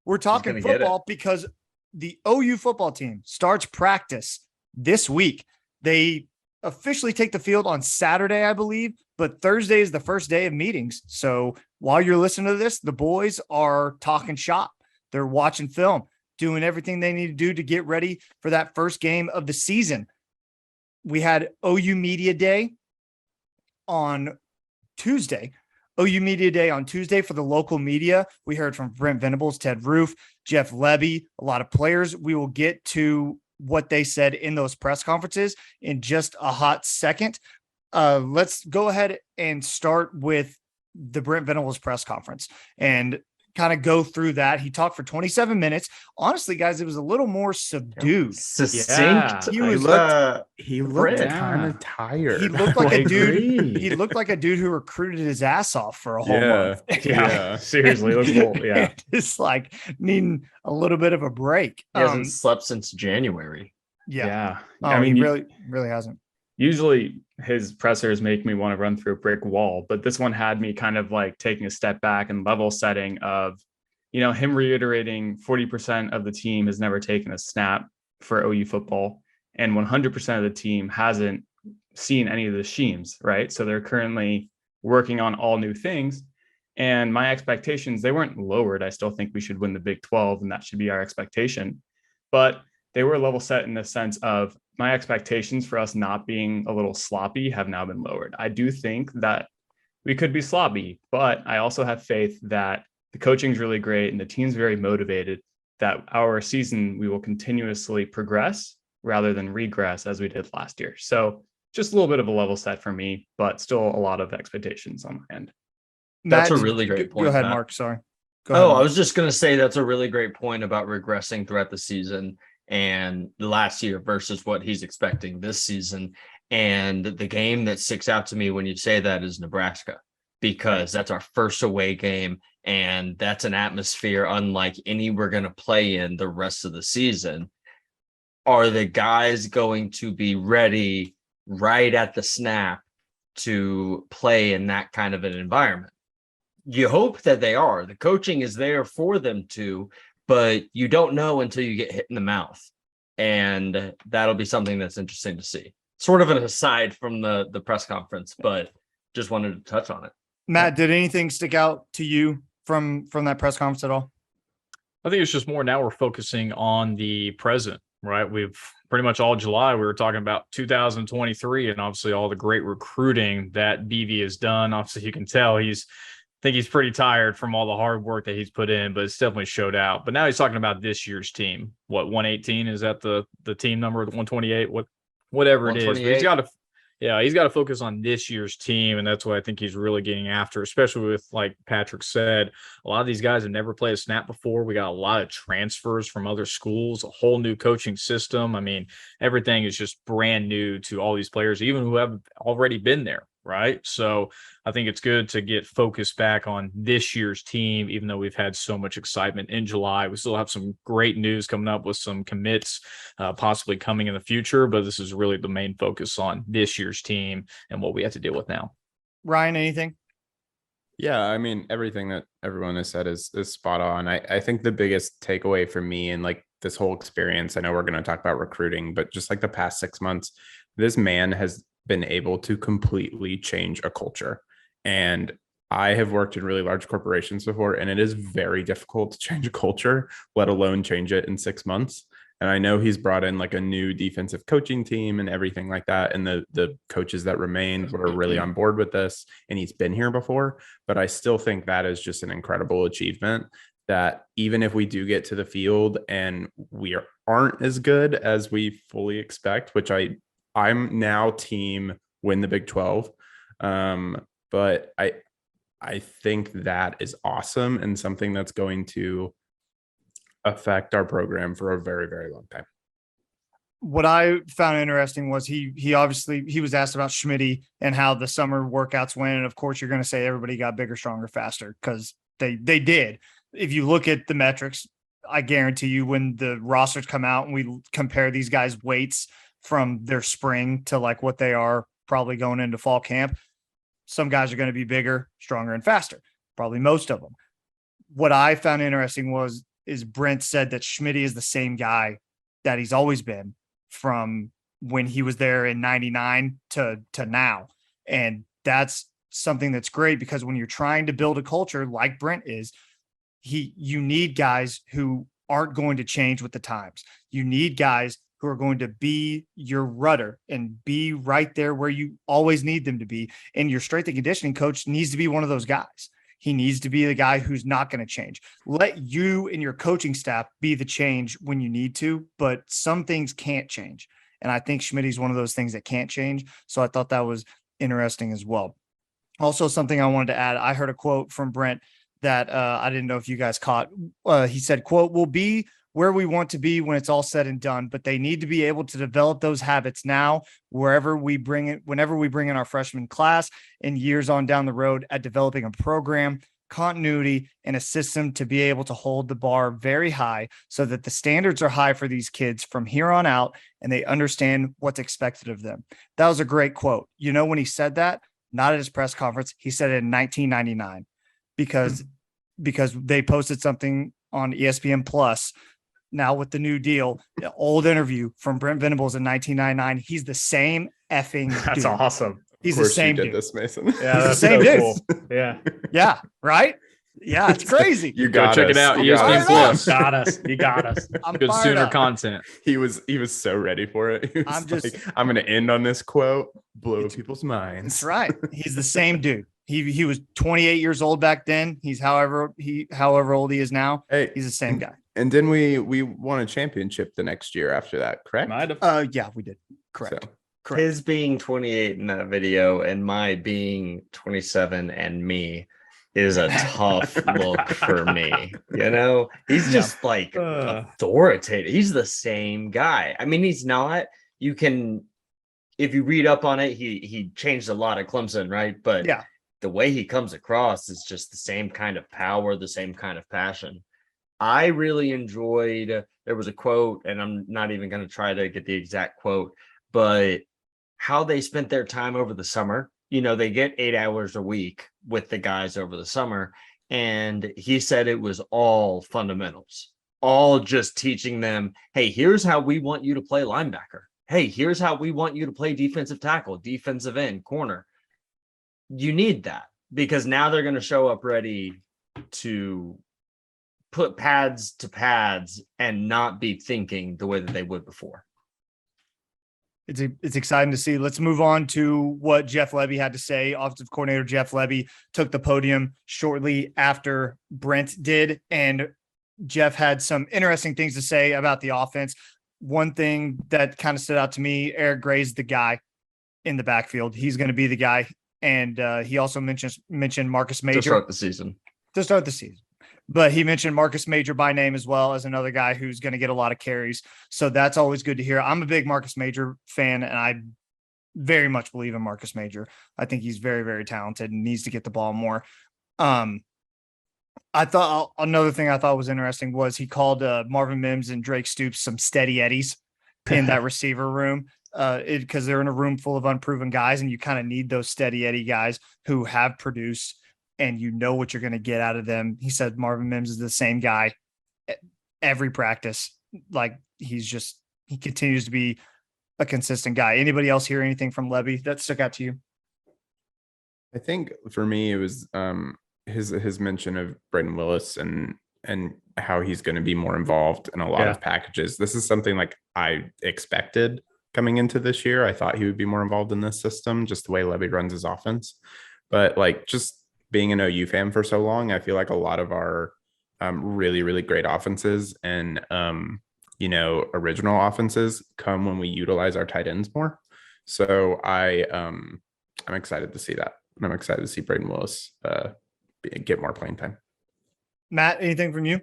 we're talking football because the OU football team starts practice this week. They officially take the field on Saturday, I believe, but Thursday is the first day of meetings. So while you're listening to this, the boys are talking shop. They're watching film, doing everything they need to do to get ready for that first game of the season. We had OU Media Day on Tuesday. OU Media Day on Tuesday for the local media. We heard from Brent Venables, Ted Roof, Jeff Lebby, a lot of players. We will get to what they said in those press conferences in just a hot second. Let's go ahead and start with the Brent Venables press conference and kind of go through that. He talked for 27 minutes. Honestly, guys, it was a little more subdued. Succinct. Yeah. He looked kind of tired. He looked like a dude. He looked like a dude who recruited his ass off for a whole month. Yeah. Seriously. It's like needing a little bit of a break. He hasn't slept since January. Yeah. I mean, he really hasn't. Usually his pressers make me want to run through a brick wall, but this one had me kind of like taking a step back and level setting of, him reiterating 40% of the team has never taken a snap for OU football and 100% of the team hasn't seen any of the schemes, right? So they're currently working on all new things. And my expectations, they weren't lowered. I still think we should win the Big 12 and that should be our expectation. But they were level set in the sense of my expectations for us not being a little sloppy have now been lowered. I do think that we could be sloppy, but I also have faith that the coaching is really great and the team's very motivated, that our season, we will continuously progress rather than regress as we did last year. So just a little bit of a level set for me, but still a lot of expectations on my end. That's a really great point. Go ahead, Mark. Sorry. I was just going to say that's a really great point about regressing throughout the season and last year versus what he's expecting this season. And the game that sticks out to me when you say that is Nebraska, because that's our first away game. And that's an atmosphere unlike any we're going to play in the rest of the season. Are the guys going to be ready right at the snap to play in that kind of an environment? You hope that they are. The coaching is there for them to, but you don't know until you get hit in the mouth. And that'll be something that's interesting to see. Sort of an aside from the press conference, but just wanted to touch on it. Matt, did anything stick out to you from that press conference at all? I think it's just more now we're focusing on the present, right? We've pretty much all July, we were talking about 2023 and obviously all the great recruiting that BV has done. Obviously, you can tell he's pretty tired from all the hard work that he's put in, but it's definitely showed out. But now he's talking about this year's team. What, 118? Is that the team number? 128? Whatever it is. But he's got to focus on this year's team, and that's what I think he's really getting after, especially with, like Patrick said, a lot of these guys have never played a snap before. We got a lot of transfers from other schools, a whole new coaching system. I mean, everything is just brand new to all these players, even who have already been there. Right. So I think it's good to get focused back on this year's team, even though we've had so much excitement in July. We still have some great news coming up with some commits possibly coming in the future. But this is really the main focus on this year's team and what we have to deal with now. Ryan, anything? Yeah, I mean, everything that everyone has said is spot on. I think the biggest takeaway for me and like this whole experience, I know we're going to talk about recruiting, but just like the past 6 months, this man has been able to completely change a culture. And I have worked in really large corporations before, and it is very difficult to change a culture, let alone change it in 6 months. And I know he's brought in like a new defensive coaching team and everything like that. And the coaches that remained were really on board with this, and he's been here before. But I still think that is just an incredible achievement, that even if we do get to the field and we aren't as good as we fully expect, which I'm now team win the Big 12. But I think that is awesome and something that's going to affect our program for a very, very long time. What I found interesting was he was asked about Schmitty and how the summer workouts went. And of course, you're going to say everybody got bigger, stronger, faster, because they did. If you look at the metrics, I guarantee you when the rosters come out and we compare these guys' weights from their spring to like what they are probably going into fall camp, some guys are going to be bigger, stronger, and faster, probably most of them. What I found interesting was is Brent said that Schmitty is the same guy that he's always been from when he was there in 99 to now. And that's something that's great, because when you're trying to build a culture like Brent is, you need guys who aren't going to change with the times. You need guys who are going to be your rudder and be right there where you always need them to be. And your strength and conditioning coach needs to be one of those guys. He needs to be the guy who's not going to change. Let you and your coaching staff be the change when you need to, but some things can't change. And I think Schmitty's one of those things that can't change. So I thought that was interesting as well. Also, something I wanted to add, I heard a quote from Brent that I didn't know if you guys caught. He said, quote, "We'll be where we want to be when it's all said and done, but they need to be able to develop those habits now, whenever we bring in our freshman class and years on down the road at developing a program, continuity, and a system to be able to hold the bar very high so that the standards are high for these kids from here on out and they understand what's expected of them." That was a great quote. You know, when he said that, not at his press conference, he said it in 1999 because they posted something on ESPN Plus. Now with the new deal, the old interview from Brent Venables in 1999, he's the same effing That's dude. awesome. He's the same you dude. did this, Mason. Yeah, He's the that's same so dude. cool. Yeah. Yeah, right? Yeah, it's crazy. You Go got check us. it out. You got ESPN us. Plus. Got us. You got us. I'm Good fired Sooner up. content. He was so ready for it. He was I'm just- like, I'm gonna end on this quote, blow people's minds. That's right. He's the same dude. He was 28 years old back then. He's however old he is now. Hey, He's the same guy. and then we won a championship the next year after that, correct? Might have. Yeah, we did. Correct. So, Correct. His being 28 in that video and my being 27 and me is a tough look for me. You know, he's just like authoritative. He's the same guy. I mean, he's not. You can, if you read up on it, he changed a lot at Clemson, right? But Yeah. the way he comes across is just the same kind of power, the same kind of passion. I really enjoyed, there was a quote, and I'm not even going to try to get the exact quote, but how they spent their time over the summer. You know, they get 8 hours a week with the guys over the summer. And he said it was all fundamentals, all just teaching them, hey, here's how we want you to play linebacker. Hey, here's how we want you to play defensive tackle, defensive end, corner. You need that because now they're going to show up ready to put pads to pads and not be thinking the way that they would before. It's exciting to see. Let's move on to what Jeff Lebby had to say. Offensive coordinator Jeff Lebby took the podium shortly after Brent did, and Jeff had some interesting things to say about the offense. One thing that kind of stood out to me, Eric Gray's the guy in the backfield. He's going to be the guy. And he also mentioned Marcus Major To start the season. But he mentioned Marcus Major by name as well as another guy who's going to get a lot of carries. So that's always good to hear. I'm a big Marcus Major fan, and I very much believe in Marcus Major. I think he's very, very talented and needs to get the ball more. I thought another thing I thought was interesting was he called Marvin Mims and Drake Stoops some steady eddies in that receiver room. Because they're in a room full of unproven guys, and you kind of need those steady Eddie guys who have produced and you know what you're going to get out of them. He said Marvin Mims is the same guy every practice. Like he continues to be a consistent guy. Anybody else hear anything from Lebby that stuck out to you? I think for me, it was his mention of Braden Willis and how he's going to be more involved in a lot of packages. This is something like I expected coming into this year. I thought he would be more involved in this system, just the way Lebby runs his offense. But like just being an OU fan for so long, I feel like a lot of our really, really great offenses and, original offenses come when we utilize our tight ends more. So I'm excited to see that. And I'm excited to see Braden Willis get more playing time. Matt, anything from you?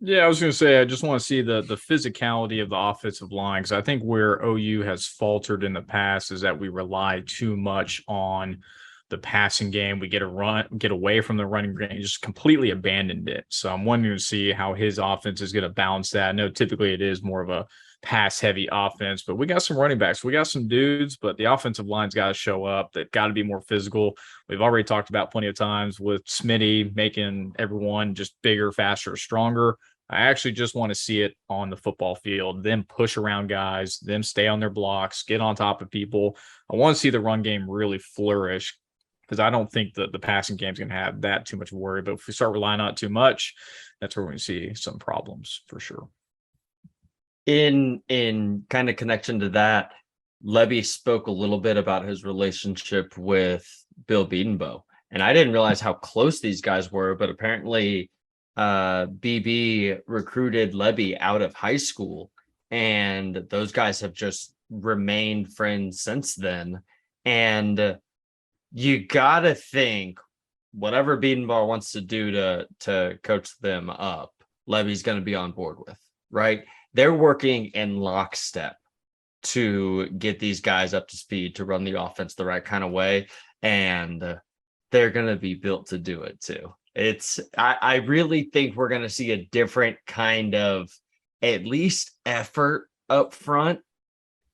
Yeah, I was going to say, I just want to see the physicality of the offensive line, because I think where OU has faltered in the past is that we rely too much on the passing game. We get away from the running game, just completely abandoned it. So I'm wondering to see how his offense is going to balance that. I know typically it is more of a pass-heavy offense, but we got some running backs. We got some dudes, but the offensive line's got to show up. They've got to be more physical. We've already talked about plenty of times with Smitty making everyone just bigger, faster, stronger. I actually just want to see it on the football field, them push around guys, them stay on their blocks, get on top of people. I want to see the run game really flourish because I don't think that the passing game is going to have that too much worry. But if we start relying on it too much, that's where we see some problems for sure. In kind of connection to that, Lebby spoke a little bit about his relationship with Bill Bedenbaugh. And I didn't realize how close these guys were, but apparently BB recruited Lebby out of high school, and those guys have just remained friends since then. And you gotta think whatever Bedenbaugh wants to do to coach them up, Levy's going to be on board with, right? They're working in lockstep to get these guys up to speed to run the offense the right kind of way, and they're going to be built to do it too. I really think we're going to see a different kind of at least effort up front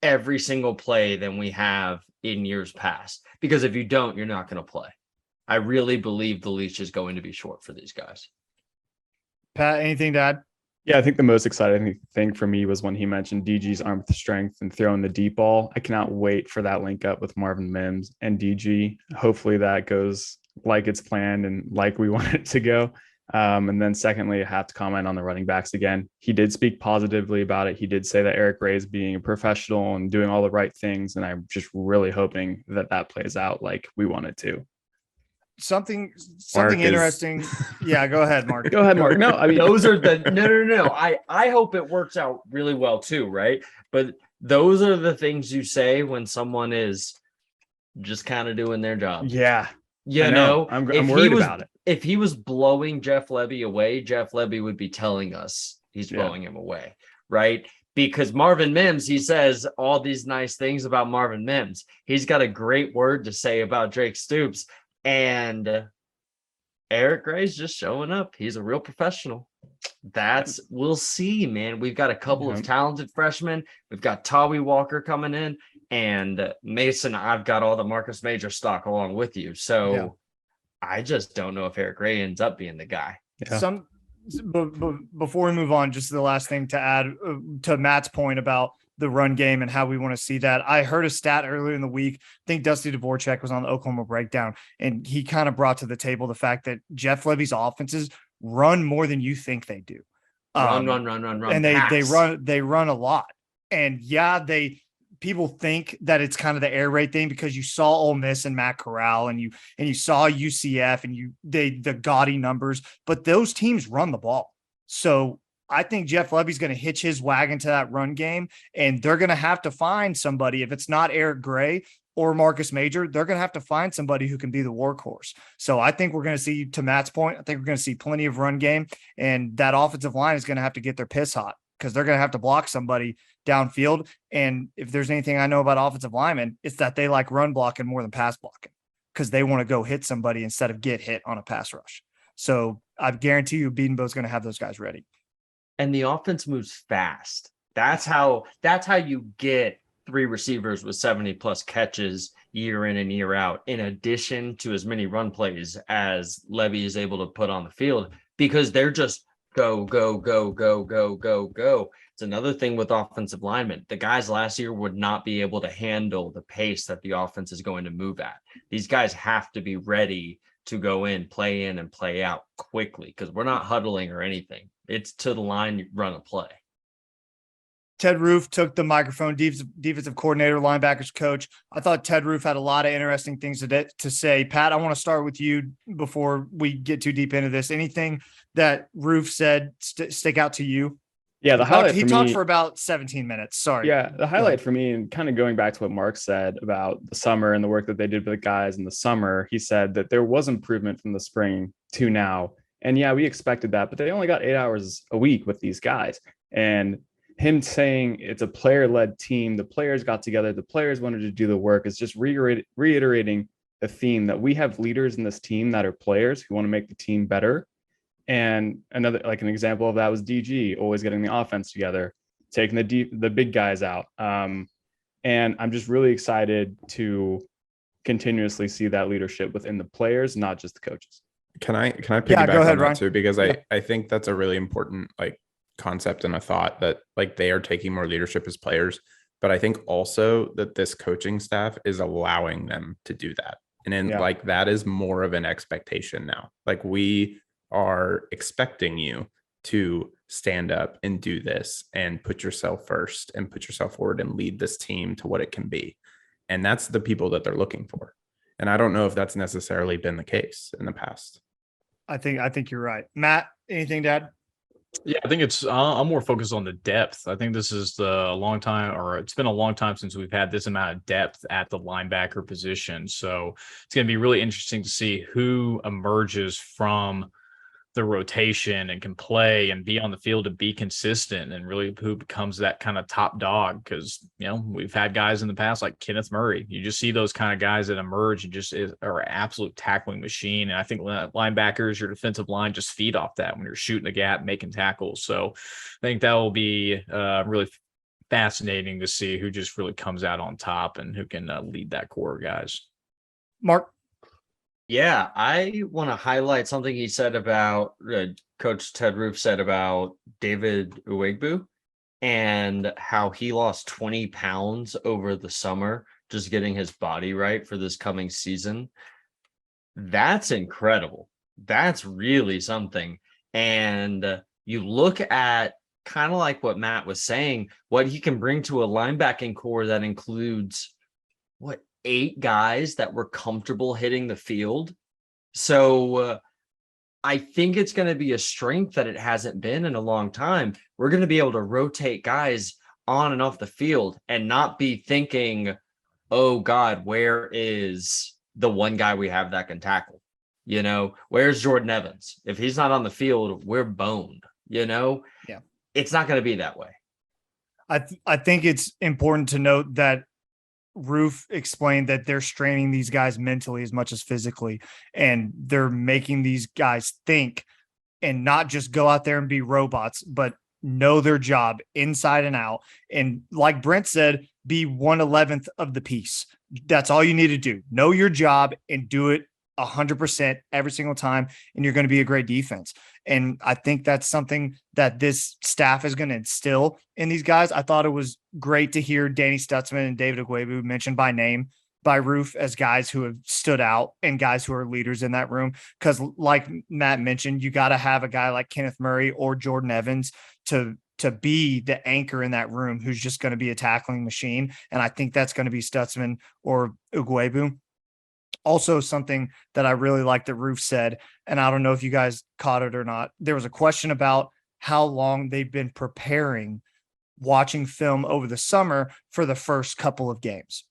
every single play than we have in years past, because if you don't, you're not going to play. I really believe the leash is going to be short for these guys. Pat, anything to add? Yeah, I think the most exciting thing for me was when he mentioned DG's arm strength and throwing the deep ball. I cannot wait for that link up with Marvin Mims and DG. Hopefully that goes like it's planned and like we want it to go. And then secondly, I have to comment on the running backs again. He did speak positively about it. He did say that Eric Gray is being a professional and doing all the right things. And I'm just really hoping that that plays out like we want it to. Something Mark interesting. Yeah, go ahead, Mark. Go ahead, Mark. No, I mean, those are the no. I hope it works out really well too, right? But those are the things you say when someone is just kind of doing their job. yeah, You know, I'm worried about it. If he was blowing Jeff Lebby away, Jeff Lebby would be telling us he's Yeah. blowing him away, right? Because Marvin Mims, he says all these nice things about Marvin Mims. He's got a great word to say about Drake Stoops. And Eric Gray's just showing up. He's a real professional. We'll see, man. We've got a couple of talented freshmen. We've got Tawi Walker coming in, and Mason, I've got all the Marcus Major stock along with you. So I just don't know if Eric Gray ends up being the guy. Yeah. Before we move on, just the last thing to add to Matt's point about the run game and how we want to see that. I heard a stat earlier in the week. I think Dusty Dvorak was on the Oklahoma Breakdown, and he kind of brought to the table the fact that Jeff Lebby's offenses run more than you think they do. Run. And they run a lot. And people think that it's kind of the air raid thing because you saw Ole Miss and Matt Corral and you saw UCF and the gaudy numbers, but those teams run the ball. So I think Jeff Lebby's going to hitch his wagon to that run game, and they're going to have to find somebody. If it's not Eric Gray or Marcus Major, they're going to have to find somebody who can be the workhorse. So I think we're going to see, to Matt's point, I think we're going to see plenty of run game, and that offensive line is going to have to get their piss hot because they're going to have to block somebody downfield. And if there's anything I know about offensive linemen, it's that they like run blocking more than pass blocking because they want to go hit somebody instead of get hit on a pass rush. So I guarantee you Bedenbaugh's going to have those guys ready. And the offense moves fast. That's how you get 3 receivers with 70 plus catches year in and year out, in addition to as many run plays as Lebby is able to put on the field, because they're just go. It's another thing with offensive linemen. The guys last year would not be able to handle the pace that the offense is going to move at. These guys have to be ready to go in, and play out quickly, because we're not huddling or anything. It's to the line, you run a play. Ted Roof took the microphone, defensive coordinator, linebackers coach. I thought Ted Roof had a lot of interesting things to say. Pat, I want to start with you before we get too deep into this. Anything that Roof said stick out to you? Yeah, He talked for about 17 minutes. Sorry. Yeah, the highlight for me, and kind of going back to what Mark said about the summer and the work that they did with the guys in the summer, he said that there was improvement from the spring to now. And yeah, we expected that, but they only got 8 hours a week with these guys. And him saying it's a player-led team, the players got together, the players wanted to do the work, is just reiterating the theme that we have leaders in this team that are players who want to make the team better. And another, like an example of that was DG always getting the offense together, taking the big guys out. And I'm just really excited to continuously see that leadership within the players, not just the coaches. Can I piggyback go ahead, on that Ryan. too? Because I think that's a really important concept and a thought that like they are taking more leadership as players, but I think also that this coaching staff is allowing them to do that. And then like that is more of an expectation now. Like we are expecting you to stand up and do this and put yourself first and put yourself forward and lead this team to what it can be. And that's the people that they're looking for. And I don't know if that's necessarily been the case in the past. I think you're right. Matt, anything to add? Yeah, I think it's I'm more focused on the depth. I think this is it's been a long time since we've had this amount of depth at the linebacker position. So it's going to be really interesting to see who emerges from the rotation and can play and be on the field to be consistent, and really who becomes that kind of top dog. Because we've had guys in the past like Kenneth Murray. You just see those kind of guys that emerge and just are an absolute tackling machine. And I think linebackers, your defensive line, just feed off that when you're shooting the gap, making tackles. So I think that will be really fascinating to see who just really comes out on top and who can lead that core of guys. Mark? Yeah, I want to highlight something he said about Coach Ted Roof said about David Uwegbu and how he lost 20 pounds over the summer, just getting his body right for this coming season. That's incredible. That's really something. And you look at kind of like what Matt was saying, what he can bring to a linebacking core that includes 8 guys that were comfortable hitting the field. So I think it's going to be a strength that it hasn't been in a long time. We're going to be able to rotate guys on and off the field and not be thinking, oh God, where is the one guy we have that can tackle? Where's Jordan Evans? If he's not on the field, we're boned, Yeah. It's not going to be that way. I think it's important to note that Roof explained that they're straining these guys mentally as much as physically, and they're making these guys think and not just go out there and be robots, but know their job inside and out. And like Brent said, be 1/11th of the piece. That's all you need to do. Know your job and do it 100% every single time, and you're going to be a great defense. And I think that's something that this staff is going to instill in these guys. I thought it was great to hear Danny Stutzman and David Ugwebu mentioned by name by Roof as guys who have stood out and guys who are leaders in that room. Because like Matt mentioned, you got to have a guy like Kenneth Murray or Jordan Evans to be the anchor in that room who's just going to be a tackling machine. And I think that's going to be Stutzman or Ugwebu. Also, something that I really like that Roof said, and I don't know if you guys caught it or not, there was a question about how long they've been preparing, watching film over the summer for the first couple of games.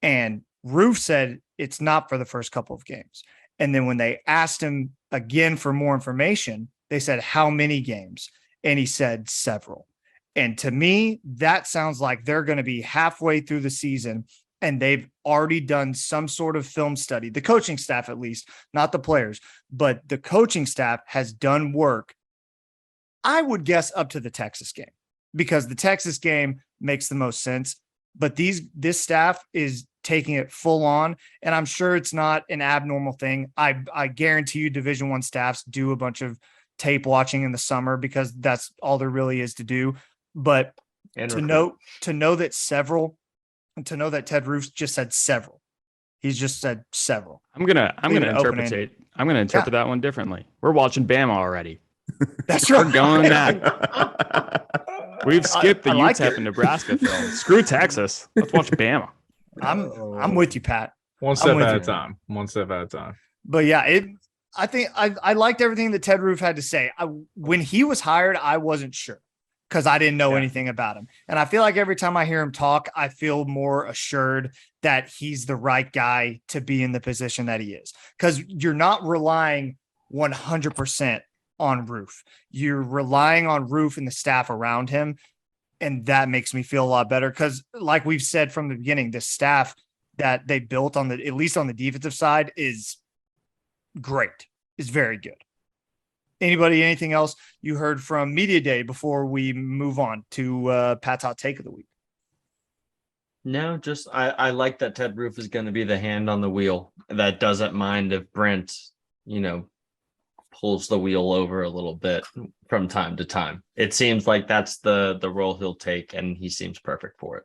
And Roof said it's not for the first couple of games. And then when they asked him again for more information, they said, how many games? And he said several. And to me, that sounds like they're going to be halfway through the season and they've already done some sort of film study, the coaching staff, at least, not the players, but the coaching staff has done work, I would guess, up to the Texas game, because the Texas game makes the most sense. But this staff is taking it full on, and I'm sure it's not an abnormal thing. I guarantee you Division I staffs do a bunch of tape watching in the summer because that's all there really is to do. But to know that Ted Roof just said several. He's just said several. I'm gonna interpret that one differently. We're watching Bama already. That's right. We're going that. We've skipped the UTEP and Nebraska film. Screw Texas. Let's watch Bama. I'm with you, Pat. One step at a time. One step at a time. But yeah, I think I liked everything that Ted Roof had to say. When he was hired, I wasn't sure, because I didn't know anything about him. And I feel like every time I hear him talk, I feel more assured that he's the right guy to be in the position that he is. Because you're not relying 100% on Roof. You're relying on Roof and the staff around him. And that makes me feel a lot better. Because like we've said from the beginning, the staff that they built at least on the defensive side is great. Is very good. Anything else you heard from Media Day before we move on to Pat's hot take of the week? No, just I like that Ted Roof is going to be the hand on the wheel that doesn't mind if Brent, pulls the wheel over a little bit from time to time. It seems like that's the role he'll take, and he seems perfect for it.